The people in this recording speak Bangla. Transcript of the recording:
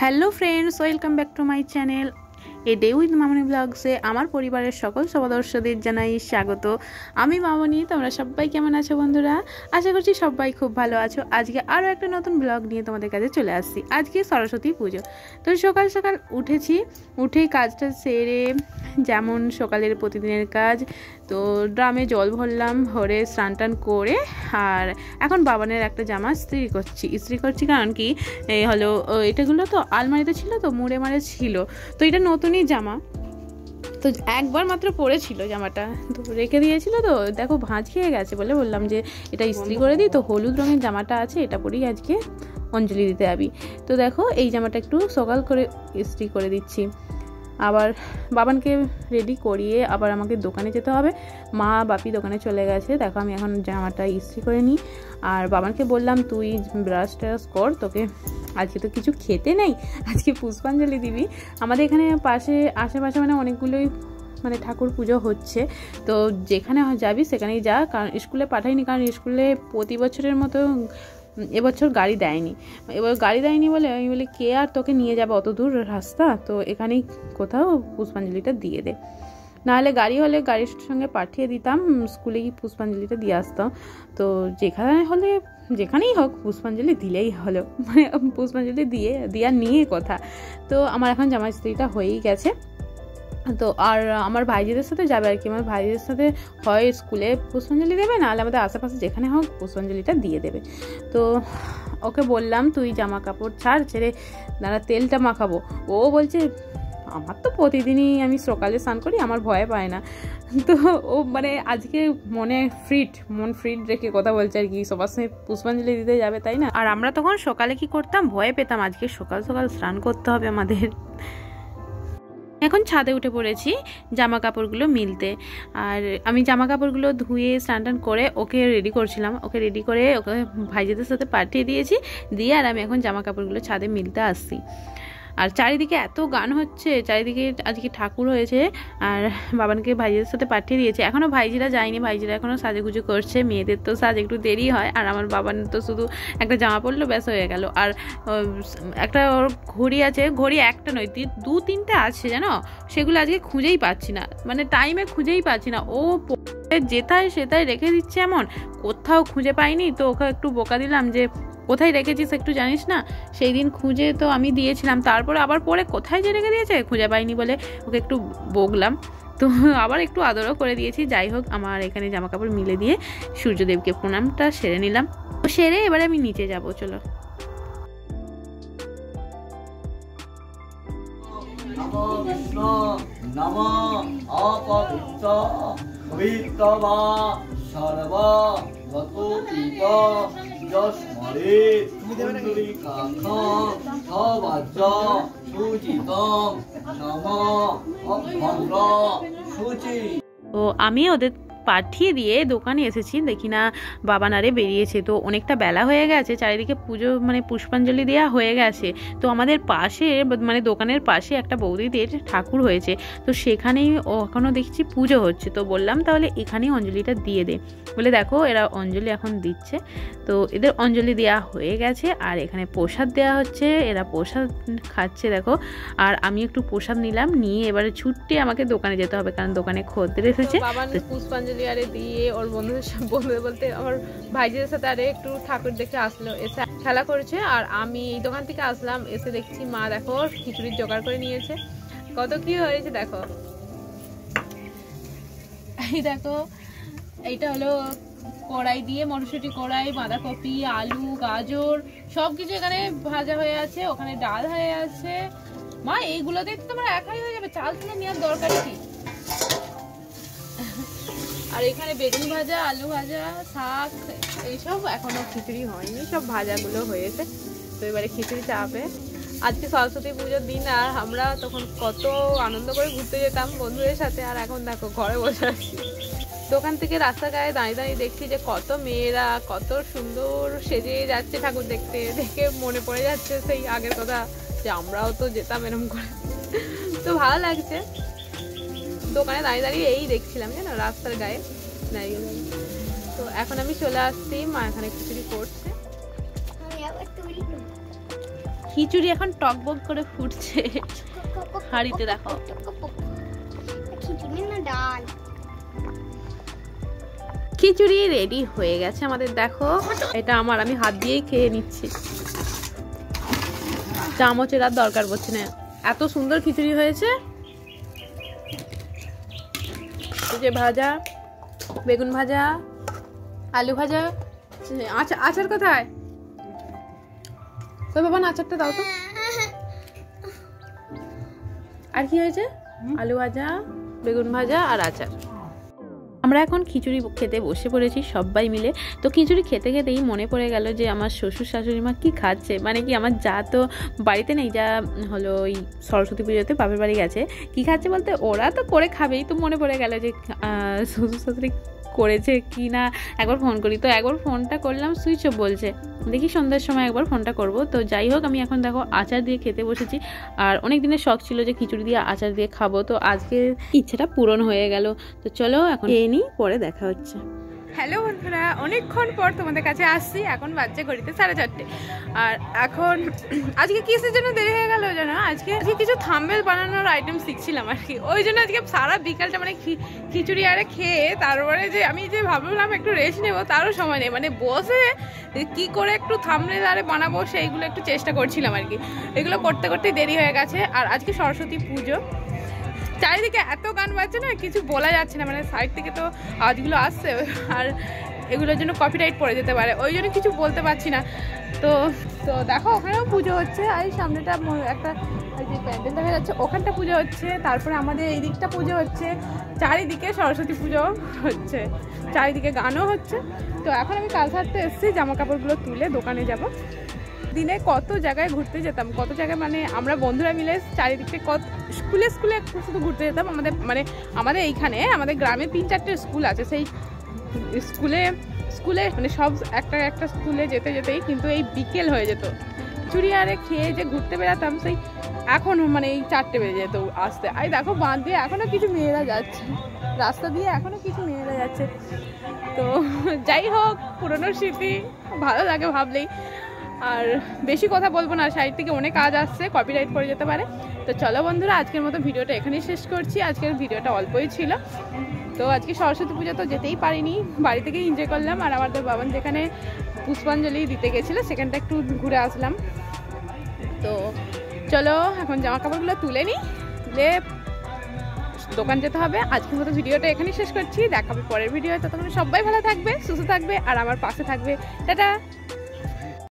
Hello friends, welcome back to my channel a day with Mamoni ব্লগসে আমার পরিবারের সকল সদস্যদের জানাই স্বাগত। আমি মামনি, তোমরা সবাই কেমন আছো বন্ধুরা? আশা করছি সবাই খুব ভালো আছো। আজকে আরও একটা নতুন ব্লগ নিয়ে তোমাদের কাছে চলে আসছি। আজকে সরস্বতী পুজো, তো সকাল সকাল উঠেছি, উঠেই কাজটা সেরে যেমন সকালের প্রতিদিনের কাজ, তো ড্রামে জল ভরলাম, ভরে স্নান টান করে আর এখন বাবানের একটা জামা ইস্ত্রি করছি কারণ কি এই হলো এটাগুলো তো আলমারিতে ছিল, তো মুড়ে মারে ছিল, তো এটা নতুনই জামা, তো একবার মাত্র পরেছিল জামাটা, তো রেখে দিয়েছিল, তো দেখো ভাঁজ খেয়ে গেছে বলে বললাম যে এটা ইস্ত্রি করে দিই। তো হলুদ রঙের জামাটা আছে, এটা পরেই আজকে অঞ্জলি দিতে যাবি। তো দেখো এই জামাটা একটু সকাল করে ইস্ত্রি করে দিচ্ছি। আবার বাবানকে রেডি করিয়ে আবার আমাকে দোকানে যেতে হবে। মা বাপি দোকানে চলে গেছে, দেখো আমি এখন জামাটা ইস্ত্রি করে নিই। আর বাবানকে বললাম তুই ব্রাশ ট্রাশ কর, তোকে আজকে তো কিছু খেতে নেই, আজকে পুষ্পাঞ্জলি দিবি। আমাদের এখানে আশেপাশে মানে অনেকগুলোই মানে ঠাকুর পুজো হচ্ছে, তো যেখানে যাবি সেখানেই যা, কারণ স্কুলে পাঠাইনি, কারণ স্কুলে প্রতি বছরের মতো এবছর গাড়ি দেয়নি। এবার গাড়ি দেয়নি বলে আমি বলি কে আর তোকে নিয়ে যাবে অত দূর রাস্তা, তো এখানেই কোথাও পুষ্পাঞ্জলিটা দিয়ে দে। নাহলে গাড়ি হলে গাড়ির সঙ্গে পাঠিয়ে দিতাম, স্কুলে গিয়ে পুষ্পাঞ্জলিটা দিয়ে আসতাম। তো যেখানেই হোক পুষ্পাঞ্জলি দিলেই হলো, মানে পুষ্পাঞ্জলি দেওয়ার নিয়ে কথা। তো আমার এখন জামা ইস্ত্রিটা হয়েই গেছে। তো আর আমার ভাইজিদের সাথে যাবে আর কি, আমার ভাইজিদের সাথে হয় স্কুলে পুষ্পাঞ্জলি দেবে, নাহলে আমাদের আশেপাশে যেখানে হোক পুষ্পাঞ্জলিটা দিয়ে দেবে। তো ওকে বললাম তুই জামা কাপড় ছেড়ে দাঁড়া তেলটা মাখাবো। ও বলছে আমার তো প্রতিদিনই আমি সকালে স্নান করি, আমার ভয় পায় না। তো ও মানে আজকে মন ফ্রিট রেখে কথা বলছে আর কি, সবার সঙ্গে পুষ্পাঞ্জলি দিতে যাবে তাই না। আর আমরা তখন সকালে কি করতাম, ভয় পেতাম, আজকে সকাল সকাল স্নান করতে হবে আমাদের। এখন ছাদে উঠে পড়েছি জামা কাপড়গুলো মিলতে, আর আমি জামা কাপড়গুলো ধুয়ে স্নান টান করে ওকে রেডি করছিলাম, ওকে রেডি করে ওকে ভাইজিদের সাথে পাঠিয়ে দিয়েছি, দিয়ে আর আমি এখন জামা কাপড়গুলো ছাদে মিলতে আসছি। আর চারিদিকে এত গান হচ্ছে, চারিদিকে আজকে ঠাকুর হয়েছে, আর বাবানকে ভাইজিদের সাথে পাঠিয়ে দিয়েছে। এখনও ভাইজিরা যায়নি, ভাইজিরা এখনও সাজেগুজু করছে, মেয়েদের তো সাজ একটু দেরি হয়, আর আমার বাবান তো শুধু একটা জামা পরলো ব্যাস হয়ে গেল। আর একটা ওর ঘড়ি আছে, ঘড়ি একটা নয় 2-3টে আছে জানো, সেগুলো আজকে খুঁজেই পাচ্ছি না, মানে টাইমে খুঁজেই পাচ্ছি না, ও যেথায় সেথায় রেখে দিচ্ছে, এমন কোথাও খুঁজে পাইনি। তো ওকে একটু বকা দিলাম যে কোথায় রেখেছিস একটু জানিস না, সেই দিন খুঁজে তো আমি দিয়েছিলাম, তারপরে আবার পরে কোথায় যে রেখে দিয়েছে খুঁজে পাইনি বলে ওকে একটু বকলাম। তো আবার একটু আদরও করে দিয়েছি। যাই হোক, আমার এখানে জামা কাপড় মিলে দিয়ে সূর্যদেবকে প্রণামটা সেরে নিলাম, সেরে এবারে আমি নিচে যাব। চলো। নমো বিষ্ণু নমো অপবিত্র পবিত্রবা সর্ব গতোপিত যস্মরে কুণ্ডলিকাক্ষ সবাজ্য সুচিতং নমো অভ্যঙ্গ সুচি। তো আমি ওদের পাঠিয়ে দিয়ে দোকানে এসেছি, দেখি না বাবানারে বেরিয়েছে, তো অনেকটা বেলা হয়ে গেছে, চারিদিকে পুজো মানে পুষ্পাঞ্জলি দেওয়া হয়ে গেছে। তো আমাদের পাশে মানে দোকানের পাশে একটা বৌদিদের ঠাকুর হয়েছে, তো সেখানেই এখনও দেখছি পুজো হচ্ছে। তো বললাম তাহলে এখানেই অঞ্জলিটা দিয়ে দে, বলে দেখো এরা অঞ্জলি এখন দিচ্ছে। তো এদের অঞ্জলি দেওয়া হয়ে গেছে, আর এখানে প্রসাদ দেওয়া হচ্ছে, এরা প্রসাদ খাচ্ছে দেখো। আর আমি একটু প্রসাদ নিলাম, নিয়ে এবারে ছুটতে আমাকে দোকানে যেতে হবে, কারণ দোকানে খদ্দের এসেছে। পুষ্পাঞ্জলি আরে দিয়ে ওর বন্ধুদের বলতে আমার ভাইজিদের সাথে আরে একটু ঠাকুর দেখে আসলো, এসে খেলা করেছে। আর আমি এই দোকান থেকে আসলাম, এসে দেখছি মা দেখো খিচুড়ির জোগাড় করে নিয়েছে, কত কি হয়েছে দেখো। এই দেখো এইটা হলো কড়াই দিয়ে, মটরশুঁটি কড়াই, বাঁধাকপি, আলু, গাজর সবকিছু এখানে ভাজা হয়ে আছে, ওখানে ডাল হয়ে আছে। মা এইগুলোতে তোমার একাই হয়ে যাবে, চাল তুলে নেওয়ার দরকার কি। আর এখানে বেগুন ভাজা, আলু ভাজা, শাক, এইসব এখনো খিচুড়ি হয়নি, সব ভাজাগুলো হয়েছে। তো এবারে খিচুড়ি চাপে। আজকে সরস্বতী পুজোর দিন, আর আমরা তখন কত আনন্দ করে ঘুরতে যেতাম বন্ধুদের সাথে, আর এখন দেখো ঘরে বসে আছি। দোকান থেকে রাস্তা গায়ে দাঁড়িয়ে দাঁড়িয়ে দেখছি যে কত মেয়েরা কত সুন্দর সেজে যাচ্ছে ঠাকুর দেখতে, দেখে মনে পড়ে যাচ্ছে সেই আগের কথা যে আমরাও তো যেতাম এরকম করে। তো ভালো লাগছে, দোকানে দাঁড়িয়ে দাঁড়িয়ে এই দেখছিলাম জানো, রাস্তার গায়ে দাঁড়িয়ে দাঁড়িয়ে। তো এখন আমি চলে আসছি, মা এখানে খিচুড়ি করছে। খিচুড়ি এখন টকবক করে ফুটছে হাঁড়িতে, দেখো। খিচুড়ি রেডি হয়ে গেছে আমাদের, দেখো। এটা আমি হাত দিয়েই খেয়ে নিচ্ছি, চামচের আর দরকার পড়ছে না, এত সুন্দর খিচুড়ি হয়েছে। যে ভাজা, বেগুন ভাজা, আলু ভাজা, আচার কোথায়? তো বাবা আচারটা দাও তো। আর কি হয়েছে? আলু ভাজা, বেগুন ভাজা আর আচার। আমরা এখন খিচুড়ি খেতে বসে পড়েছি সবাই মিলে। তো খিচুড়ি খেতে খেতেই মনে পড়ে গেল যে আমার শ্বশুর শাশুড়ি মা কী খাচ্ছে, মানে কি আমার যা তো বাড়িতে নেই, যা হলো ওই সরস্বতী পুজোতে বাপের বাড়ি গেছে। কী খাচ্ছে বলতে ওরা তো করে খাবেই, তো মনে পড়ে গেল যে শ্বশুর শাশুড়ি করেছে কি না, একবার ফোন করি। তো একবার ফোনটা করলাম, সুইচ অফ বলছে, দেখি সন্ধ্যার সময় একবার ফোনটা করব। তো যাই হোক, আমি এখন দেখো আচার দিয়ে খেতে বসেছি। আর অনেক দিনের শখ ছিল যে খিচুড়ি দিয়ে আচার দিয়ে খাবো, তো আজকে ইচ্ছেটা পূরণ হয়ে গেল। তো চলো এখন খেয়ে নিই, পরে দেখা হচ্ছে। হ্যালো বন্ধুরা, অনেকক্ষণ পর তোমাদের কাছে আসছি। এখন বাজছে ঘড়িতে 4:30। আর এখন আজকে কিসের জন্য দেরি হয়ে গেল জানো? আজকে কিছু থাম্বনেল বানানোর আইটেম শিখছিলাম আর কি, ওই জন্য আজকে সারা বিকালটা মানে খিচুড়ি আরে খেয়ে তারপরে যে আমি যে ভাবলাম একটু রেস্ট নেবো, তারও সময় নেই, মানে বসে কি করে একটু থাম্বনেল আরে বানাবো সেইগুলো একটু চেষ্টা করছিলাম আর কি। এগুলো করতে করতে দেরি হয়ে গেছে। আর আজকে সরস্বতী পুজো, চারিদিকে এত গান বাজছে না, কিছু বলা যাচ্ছে না, মানে সাইড থেকে তো আওয়াজগুলো আসছে, আর এগুলোর জন্য কপিরাইট পড়ে যেতে পারে, ওই জন্য কিছু বলতে পারছি না। তো দেখো ওখানেও পুজো হচ্ছে, আর এই সামনেটা একটা যে প্যান্ডেল দেখা যাচ্ছে, ওখানটা পুজো হচ্ছে, তারপরে আমাদের এই দিকটা পুজো হচ্ছে, চারিদিকে সরস্বতী পুজো হচ্ছে, চারিদিকে গানও হচ্ছে। তো এখন আমি কাল ছাড়তে এসেছি, জামা কাপড়গুলো তুলে দোকানে যাব। দিনে কত জায়গায় ঘুরতে যেতাম, কত জায়গায়, মানে আমরা বন্ধুরা মিলে চারিদিকে স্কুলে শুধু ঘুরতে যেতাম। আমাদের এইখানে আমাদের গ্রামে 3-4টে স্কুল আছে, সেই স্কুলে মানে সব একটা স্কুলে যেতেই কিন্তু এই বিকেল হয়ে যেত। চুড়ি আরে খেয়ে যে ঘুরতে বেড়াতাম, সেই এখন মানে এই 4টে বেজে যেত আসতে। আর দেখো বাঁধ দিয়ে এখনও কিছু মেয়েরা যাচ্ছে, রাস্তা দিয়ে এখনও কিছু মেয়েরা যাচ্ছে। তো যাই হোক, পুরনো স্মৃতি ভালো লাগে ভাবলেই। আর বেশি কথা বলবো না, সাইড থেকে অনেক কাজ আসছে, কপিরাইট পড়ে যেতে পারে। তো চলো বন্ধুরা, আজকের মতো ভিডিওটা এখানেই শেষ করছি। আজকের ভিডিওটা অল্পই ছিল। তো আজকে সরস্বতী পুজো তো যেতেই পারিনি, বাড়ি থেকেই এনজয় করলাম। আর আমাদের বাবান যেখানে পুষ্পাঞ্জলি দিতে গেছিলো, সেখানটা একটু ঘুরে আসলাম। তো চলো এখন জামা কাপড়গুলো তুলে নিই, তুলে দোকান যেতে হবে। আজকের মতো ভিডিওটা এখানেই শেষ করছি, দেখা হবে পরের ভিডিও। ততক্ষণ সবাই ভালো থাকবে, সুস্থ থাকবে, আর আমার পাশে থাকবে। টাটা।